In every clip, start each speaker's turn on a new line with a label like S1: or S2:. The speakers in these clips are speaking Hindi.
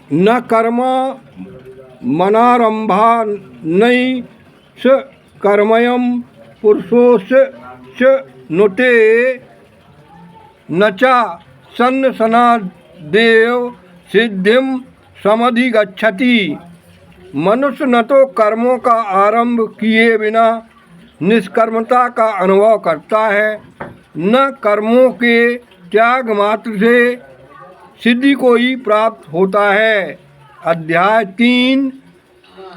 S1: न कर्म मनारंभा नई स कर्मयम पुरुषोस च नुते न चा सन्न सनादेव सिद्धिम समधिगच्छति। मनुष्य न तो कर्मों का आरंभ किए बिना निष्कर्मता का अनुभव करता है, न कर्मों के त्याग मात्र से सिद्धि को ही प्राप्त होता है। अध्याय 3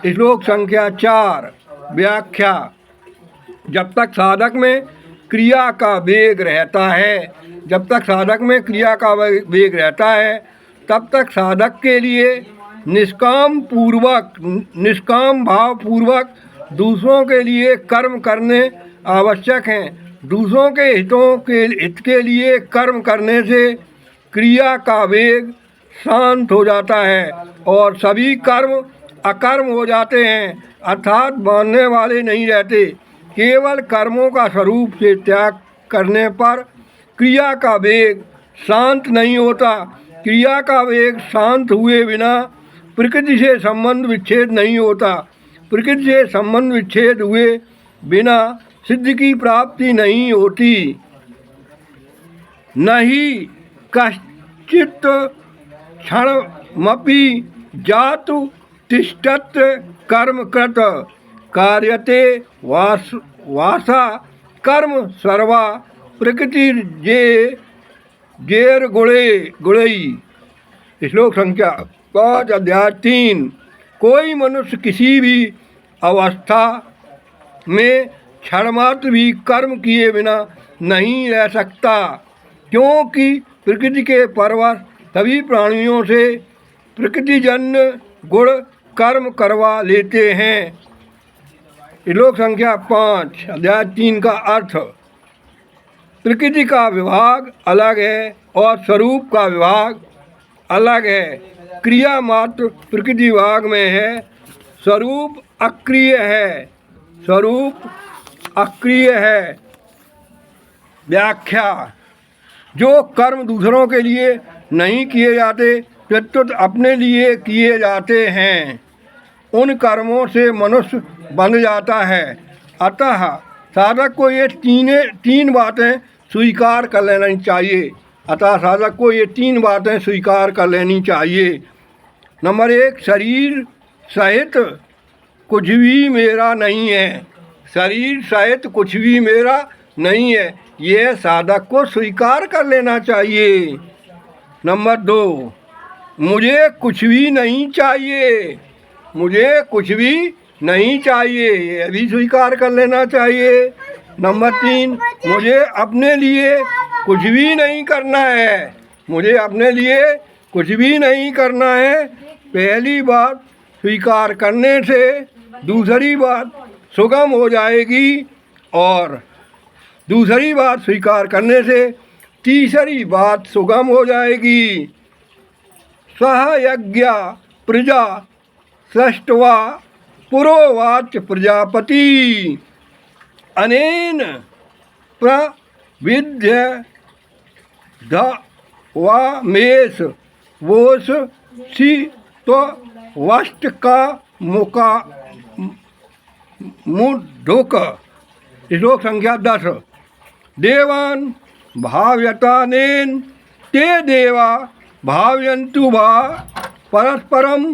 S1: श्लोक संख्या 4। व्याख्या। जब तक साधक में क्रिया का वेग रहता है, जब तक साधक में क्रिया का वेग रहता है, तब तक साधक के लिए निष्काम भाव पूर्वक दूसरों के लिए कर्म करने आवश्यक हैं। दूसरों के हित के लिए कर्म करने से क्रिया का वेग शांत हो जाता है और सभी कर्म अकर्म हो जाते हैं, अर्थात बांधने वाले नहीं रहते। केवल कर्मों का स्वरूप से त्याग करने पर क्रिया का वेग शांत नहीं होता। क्रिया का वेग शांत हुए बिना प्रकृति से संबंध विच्छेद नहीं होता। प्रकृति से संबंध विच्छेद हुए बिना सिद्धि की प्राप्ति नहीं होती। नहीं कश्चित् क्षणमपि जातु तिष्ठत् कर्मकृत कार्यते वासा कर्म सर्वा प्रकृति जेर गुणई। श्लोक संख्या 5 अध्याय 3। कोई मनुष्य किसी भी अवस्था में क्षणमात्र भी कर्म किए बिना नहीं रह सकता, क्योंकि प्रकृति के परवश सभी प्राणियों से प्रकृतिजन्य गुण कर्म करवा लेते हैं। श्लोक संख्या 5 अध्याय 3 का अर्थ। प्रकृति का विभाग अलग है और स्वरूप का विभाग अलग है। क्रिया मात्र प्रकृति विभाग में है, स्वरूप अक्रिय है। स्वरूप अक्रिय है। व्याख्या। जो कर्म दूसरों के लिए नहीं किए जाते, प्रत्युत अपने लिए किए जाते हैं, उन कर्मों से मनुष्य बंध जाता है। अतः साधक को ये तीन बातें स्वीकार कर लेनी चाहिए। अतः साधक को ये 3 बातें स्वीकार कर लेनी चाहिए। नंबर 1, शरीर सहित कुछ भी मेरा नहीं है। शरीर सहित कुछ भी मेरा नहीं है, यह साधक को स्वीकार कर लेना चाहिए। नंबर 2, मुझे कुछ भी नहीं चाहिए। मुझे कुछ भी नहीं चाहिए, यह भी स्वीकार कर लेना चाहिए। नंबर 3, मुझे अपने लिए कुछ भी नहीं करना है। मुझे अपने लिए कुछ भी नहीं करना है। पहली बात स्वीकार करने से दूसरी बात सुगम हो जाएगी और दूसरी बात स्वीकार करने से तीसरी बात सुगम हो जाएगी। सह यज्ञ प्रजा सृष्ट्वा पुरोवाच प्रजापति अनेन प्रविद्य धवामेश वोस सी तो वष्ट का मुका मुढुक। श्लोक संख्या 10। देवान भाव्यतानेन ते देवा भावयन्तु भा परस्परम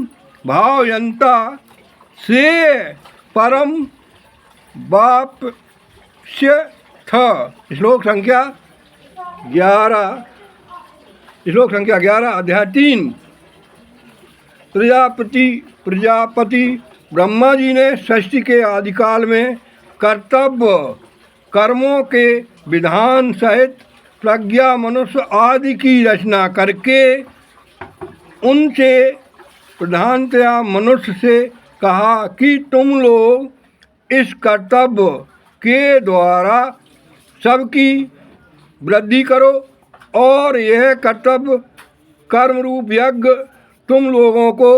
S1: भावयन्ता से परम बाप्स्य थ। श्लोक संख्या 11। श्लोक संख्या 11 अध्याय 3। प्रजापति ब्रह्मा जी ने सृष्टि के आदिकाल में कर्तव्य कर्मों के विधान सहित प्रज्ञा मनुष्य आदि की रचना करके उनसे प्रधानतया मनुष्य से कहा कि तुम लोग इस कर्तव्य के द्वारा सबकी वृद्धि करो और यह कर्तव्य कर्म रूप यज्ञ तुम लोगों को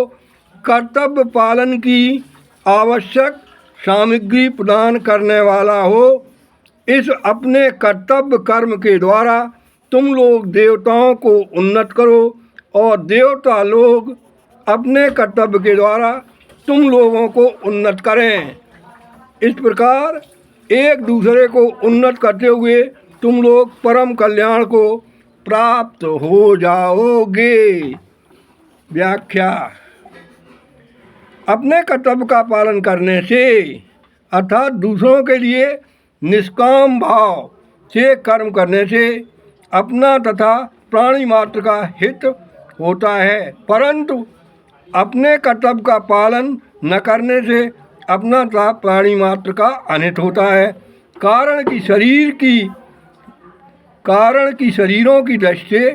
S1: कर्तव्य पालन की आवश्यक सामग्री प्रदान करने वाला हो। इस अपने कर्तव्य कर्म के द्वारा तुम लोग देवताओं को उन्नत करो और देवता लोग अपने कर्तव्य के द्वारा तुम लोगों को उन्नत करें। इस प्रकार एक दूसरे को उन्नत करते हुए तुम लोग परम कल्याण को प्राप्त हो जाओगे। व्याख्या। अपने कर्तव्य का पालन करने से अर्थात दूसरों के लिए निष्काम भाव से कर्म करने से अपना तथा प्राणी मात्र का हित होता है, परंतु अपने कर्तव्य का पालन न करने से अपना तथा प्राणी मात्र का अनित होता है। कारण कि शरीरों की दृष्टि से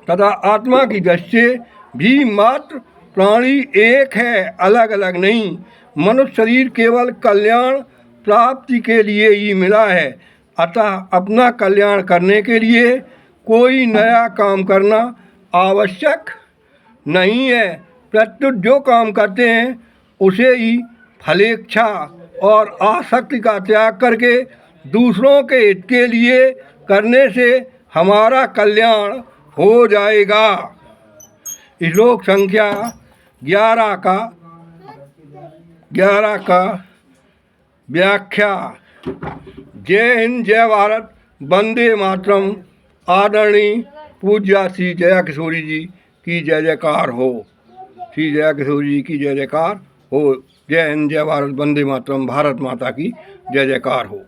S1: तथा आत्मा की दृष्टि से भी मात्र प्राणी एक है, अलग अलग नहीं। मनुष्य शरीर केवल कल्याण प्राप्ति के लिए ही मिला है, अतः अपना कल्याण करने के लिए कोई नया काम करना आवश्यक नहीं है। प्रत्युत जो काम करते हैं उसे ही फलेच्छा और आसक्ति का त्याग करके दूसरों के हित के लिए करने से हमारा कल्याण हो जाएगा। श्लोक संख्या 11 का व्याख्या। जय हिंद, जय भारत, वंदे मातरम। आदरणीय पूज्य श्री जया किशोरी जी की जय जयकार हो। श्री जया किशोरी जी की जय जयकार हो। जय हिंद, जय भारत, वंदे मातरम। भारत माता की जय जयकार हो।